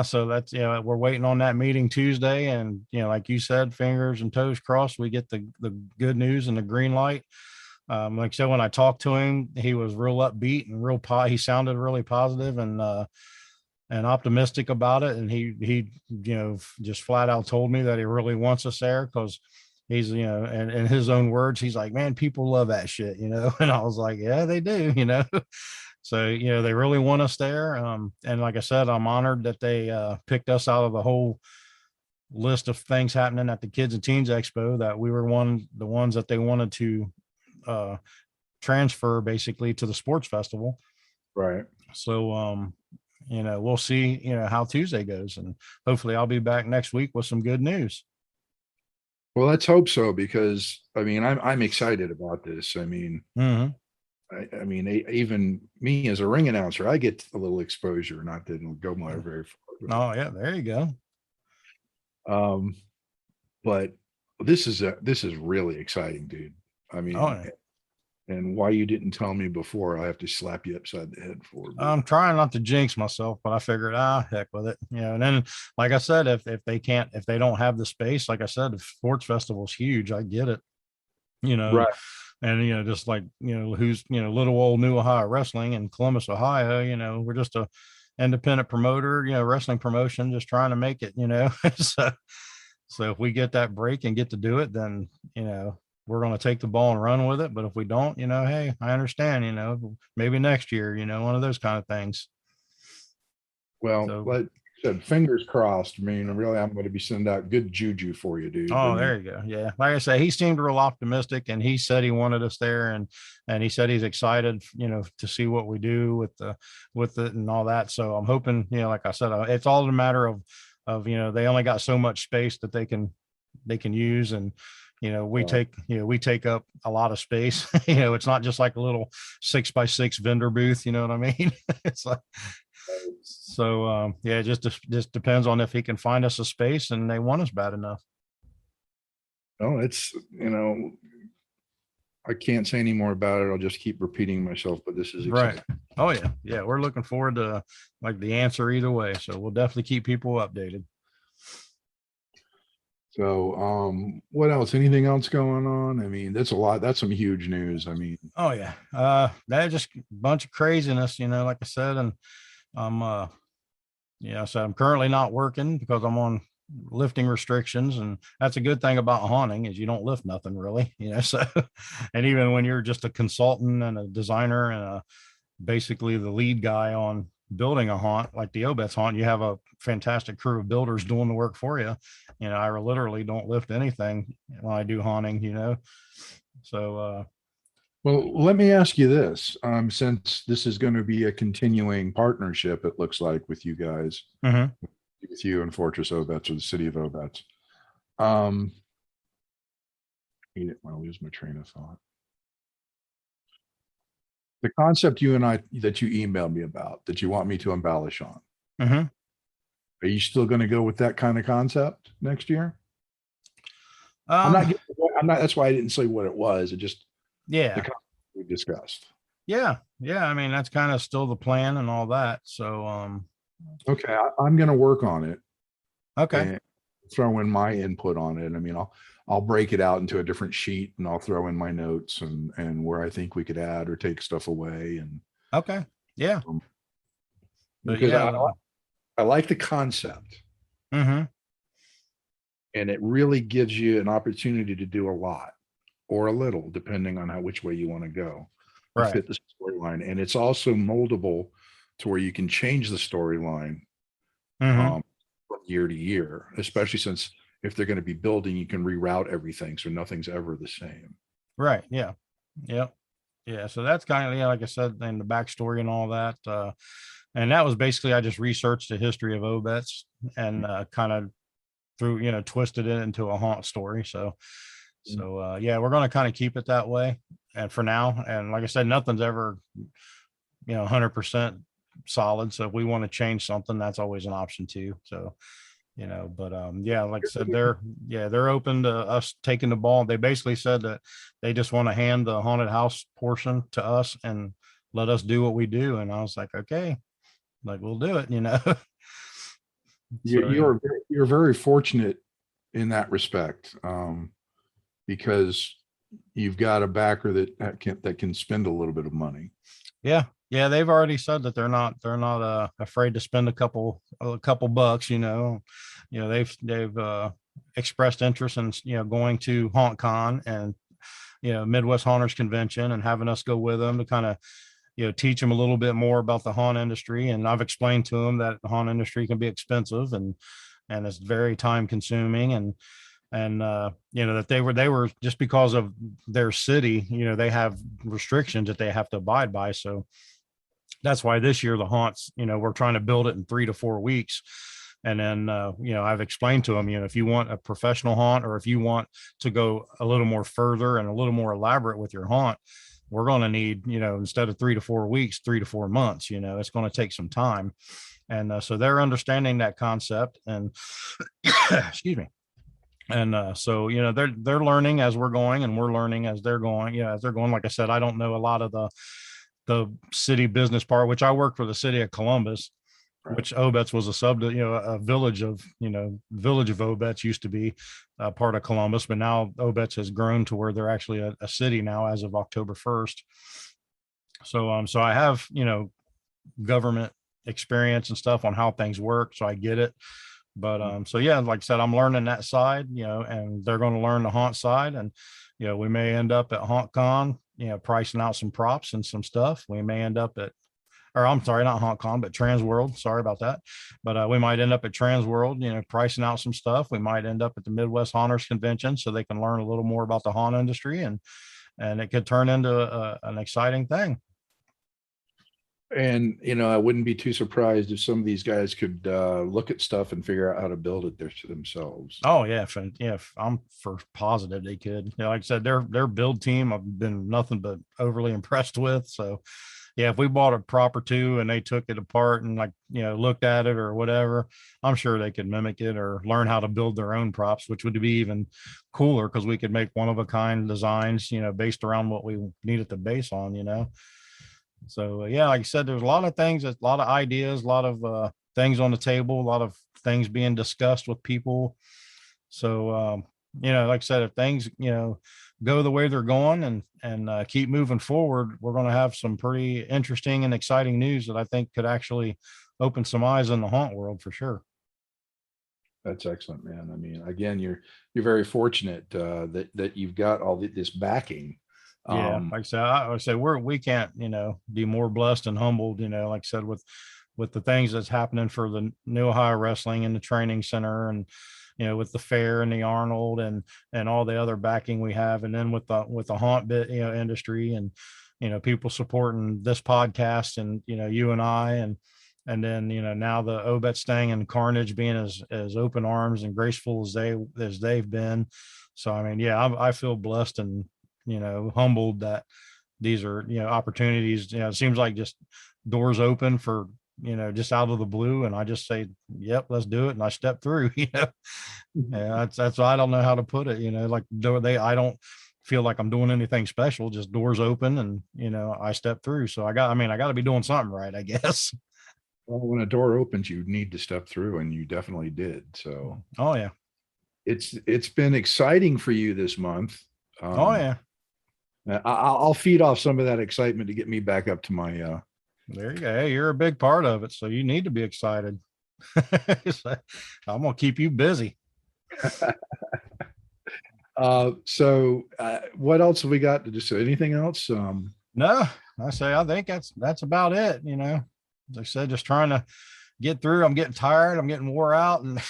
so that's, we're waiting on that meeting Tuesday, and, like you said, fingers and toes crossed, we get the good news and the green light. Like I said, when I talked to him, he was real upbeat and he sounded really positive. And, and optimistic about it. And he, just flat out told me that he really wants us there because he's, and in his own words, he's like, man, people love that shit, and I was like, yeah, they do, So, they really want us there. And like I said, I'm honored that they picked us out of the whole list of things happening at the Kids and Teens Expo, that we were the ones that they wanted to transfer basically to the sports festival. Right. So, we'll see, how Tuesday goes, and hopefully I'll be back next week with some good news. Well, let's hope so, because I'm excited about this. Mm-hmm. I mean, even me as a ring announcer, I get a little exposure, not that it'll go my very far. Oh yeah, there you go. But this is really exciting, dude. Oh, yeah. And why you didn't tell me before, I have to slap you upside the head for it. I'm trying not to jinx myself, but I figured, heck with it. And then, like I said, if they don't have the space, like I said, the sports festival is huge. I get it, Right. And, just like, who's, little old New Ohio Wrestling in Columbus, Ohio, we're just a independent promoter, wrestling promotion, just trying to make it, so if we get that break and get to do it, then, we're going to take the ball and run with it. But if we don't, hey, I understand, maybe next year, one of those kind of things. Well, like I said, fingers crossed. Really, I'm going to be sending out good juju for you, dude. Oh, there you go. Yeah. Like I say, he seemed real optimistic, and he said he wanted us there, and he said he's excited, to see what we do with it and all that. So I'm hoping, like I said, it's all a matter of, they only got so much space that they can use. And, we take up a lot of space. It's not just like a little 6x6 vendor booth. You know what I mean? It's like, so it just depends on if he can find us a space and they want us bad enough. No, it's, I can't say any more about it. I'll just keep repeating myself, but this is exciting. Right. Oh yeah. Yeah. We're looking forward to like the answer either way. So we'll definitely keep people updated. So, what else? Anything else going on? That's a lot. That's some huge news. Oh yeah. That's just a bunch of craziness, like I said. And I'm, so I'm currently not working because I'm on lifting restrictions, and that's a good thing about haunting is you don't lift nothing really, so, and even when you're just a consultant and a designer and basically the lead guy on building a haunt like the Obetz Haunt, you have a fantastic crew of builders doing the work for you. I literally don't lift anything when I do haunting, so well, let me ask you this. Since this is going to be a continuing partnership, it looks like with you guys, with you and Fortress Obetz, or the city of Obetz. I lose my train of thought. The concept that you emailed me about, that you want me to embellish on. Are you still going to go with that kind of concept next year? I'm not. That's why I didn't say what it was. It just the concept we discussed. Yeah. That's kind of still the plan and all that. So okay, I'm going to work on it. Okay. Throw in my input on it. I'll break it out into a different sheet, and I'll throw in my notes and where I think we could add or take stuff away. And okay, yeah. Because I like the concept, and it really gives you an opportunity to do a lot or a little, depending on which way you want to go. Right. Fit the storyline, and it's also moldable to where you can change the storyline from year to year, especially since if they're going to be building, you can reroute everything, so nothing's ever the same. Right. Yeah. Yep. Yeah. So that's kind of, like I said, and the backstory and all that. And that was basically, I just researched the history of Obetz and kind of twisted it into a haunt story. So we're going to kind of keep it that way. And for now, and like I said, nothing's ever, 100% solid. So if we want to change something, that's always an option too. So, like I said, they're open to us taking the ball. They basically said that they just want to hand the haunted house portion to us and let us do what we do. And I was like, okay, like we'll do it, You're very fortunate in that respect, because you've got a backer that can spend a little bit of money. Yeah. Yeah, they've already said that they're not afraid to spend a couple bucks. They've expressed interest in going to HauntCon and Midwest Haunters Convention and having us go with them to kind of teach them a little bit more about the haunt industry. And I've explained to them that the haunt industry can be expensive and it's very time consuming and that they were just because of their city, they have restrictions that they have to abide by. So that's why this year the haunts, we're trying to build it in 3 to 4 weeks. And then, I've explained to them, if you want a professional haunt or if you want to go a little more further and a little more elaborate with your haunt, we're going to need, instead of 3 to 4 weeks, 3 to 4 months, it's going to take some time. And so they're understanding that concept and excuse me. And so, they're learning as we're going and we're learning as they're going, as they're going. Like I said, I don't know a lot of the city business part, which I work for the city of Columbus, which Obetz was a village of Obetz used to be part of Columbus, but now Obetz has grown to where they're actually a city now as of October 1st. So, so I have, government experience and stuff on how things work. So I get it. But, so yeah, like I said, I'm learning that side, and they're going to learn the haunt side and, we may end up at HauntCon, pricing out some props and some stuff. We may end up at, or I'm sorry, not HauntCon, but Transworld. Sorry about that. But we might end up at Transworld, pricing out some stuff. We might end up at the Midwest Haunters Convention so they can learn a little more about the haunt industry and it could turn into an exciting thing. And, I wouldn't be too surprised if some of these guys could look at stuff and figure out how to build it themselves. Oh yeah. I'm for positive they could. Like I said, their build team I've been nothing but overly impressed with. So yeah, if we bought a prop or two and they took it apart and looked at it or whatever, I'm sure they could mimic it or learn how to build their own props, which would be even cooler because we could make one of a kind designs, based around what we need it to base on. So yeah, like I said, there's a lot of things, a lot of ideas, a lot of things on the table, a lot of things being discussed with people. So, like I said, if things, go the way they're going and keep moving forward, we're going to have some pretty interesting and exciting news that I think could actually open some eyes in the haunt world for sure. That's excellent, man. I mean, again, you're very fortunate that you've got all this backing. Yeah, like I say, we can't, be more blessed and humbled, like I said, with the things that's happening for the New Ohio Wrestling and the training center and, with the fair and the Arnold and all the other backing we have. And then with the haunt bit, industry and, people supporting this podcast and, you and I, and then, now the Obetz thing and Carnage being as open arms and graceful as they've been. So, I mean, yeah, I feel blessed and, humbled that these are, opportunities, it seems like just doors open for, just out of the blue. And I just say, yep, let's do it. And I step through, Yeah, that's, I don't know how to put it, I don't feel like I'm doing anything special, just doors open and, I step through. So I got to be doing something right, I guess. Well, when a door opens, you need to step through and you definitely did. So, oh yeah, it's been exciting for you this month. Oh yeah. I'll feed off some of that excitement to get me back up to my there you go. Hey, you're a big part of it, so you need to be excited. I'm gonna keep you busy. So what else have we got to do? Anything else? No, I think that's about it. As I said, just trying to get through. I'm getting tired. I'm getting wore out, and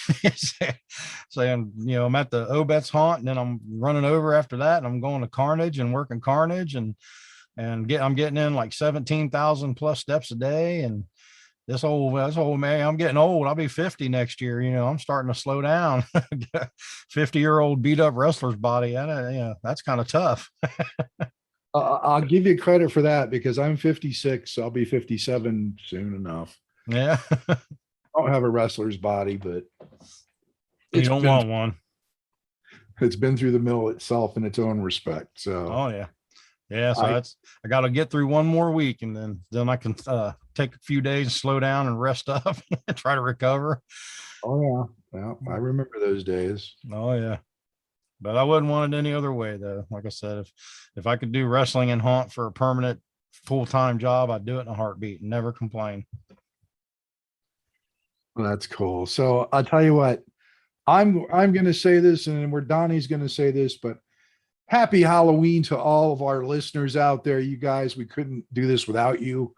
saying, I'm at the Obetz Haunt, and then I'm running over after that, and I'm going to Carnage and working Carnage, and I'm getting in like 17,000 plus steps a day. And this old man, I'm getting old. I'll be 50 next year. I'm starting to slow down. 50-year-old beat up wrestler's body. That's kind of tough. I'll give you credit for that because I'm 56. I'll be 57 soon enough. Yeah. I don't have a wrestler's body, but you don't want one. It's been through the mill itself in its own respect. So, oh yeah. Yeah. So I got to get through one more week and then I can take a few days, slow down and rest up and try to recover. Oh yeah. Well, I remember those days. Oh yeah. But I wouldn't want it any other way though. Like I said, if I could do wrestling and haunt for a permanent full-time job, I'd do it in a heartbeat and never complain. Well, that's cool. So I'll tell you what, I'm going to say this, and where Donnie's going to say this, but happy Halloween to all of our listeners out there. You guys, we couldn't do this without you.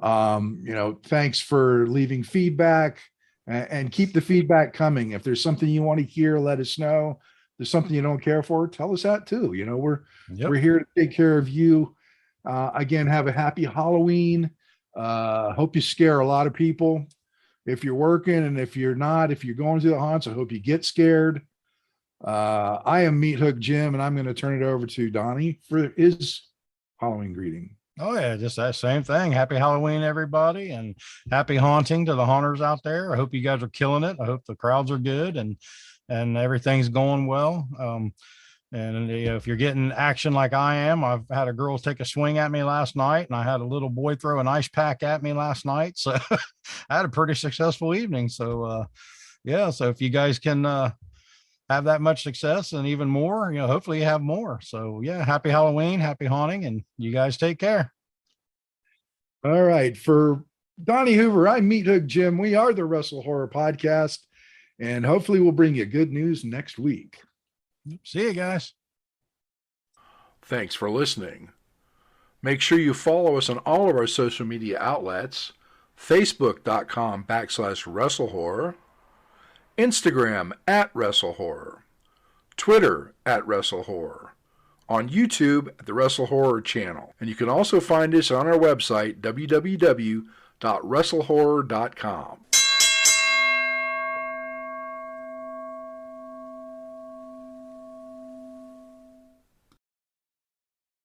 Thanks for leaving feedback, and keep the feedback coming. If there's something you want to hear, let us know. If there's something you don't care for, tell us that too. We're here to take care of you. Again, have a happy Halloween. Hope you scare a lot of people. If you're working, and if you're not, if you're going to the haunts, I hope you get scared. I am Meathook Jim, and I'm going to turn it over to Donnie for his Halloween greeting. Oh yeah, just that same thing. Happy Halloween, everybody, and happy haunting to the haunters out there. I hope you guys are killing it. I hope the crowds are good and everything's going well. If you're getting action like I am, I've had a girl take a swing at me last night, and I had a little boy throw an ice pack at me last night. So I had a pretty successful evening. So so if you guys can have that much success and even more, hopefully you have more. So yeah, happy Halloween, happy haunting, and you guys take care. All right. For Donnie Hoover, I'm Meathook Jim. We are the WrestleHorror podcast, and hopefully we'll bring you good news next week. See you guys. Thanks for listening. Make sure you follow us on all of our social media outlets: Facebook.com/WrestleHorror, Instagram @WrestleHorror, Twitter @WrestleHorror, on YouTube at the WrestleHorror channel. And you can also find us on our website, www.WrestleHorror.com.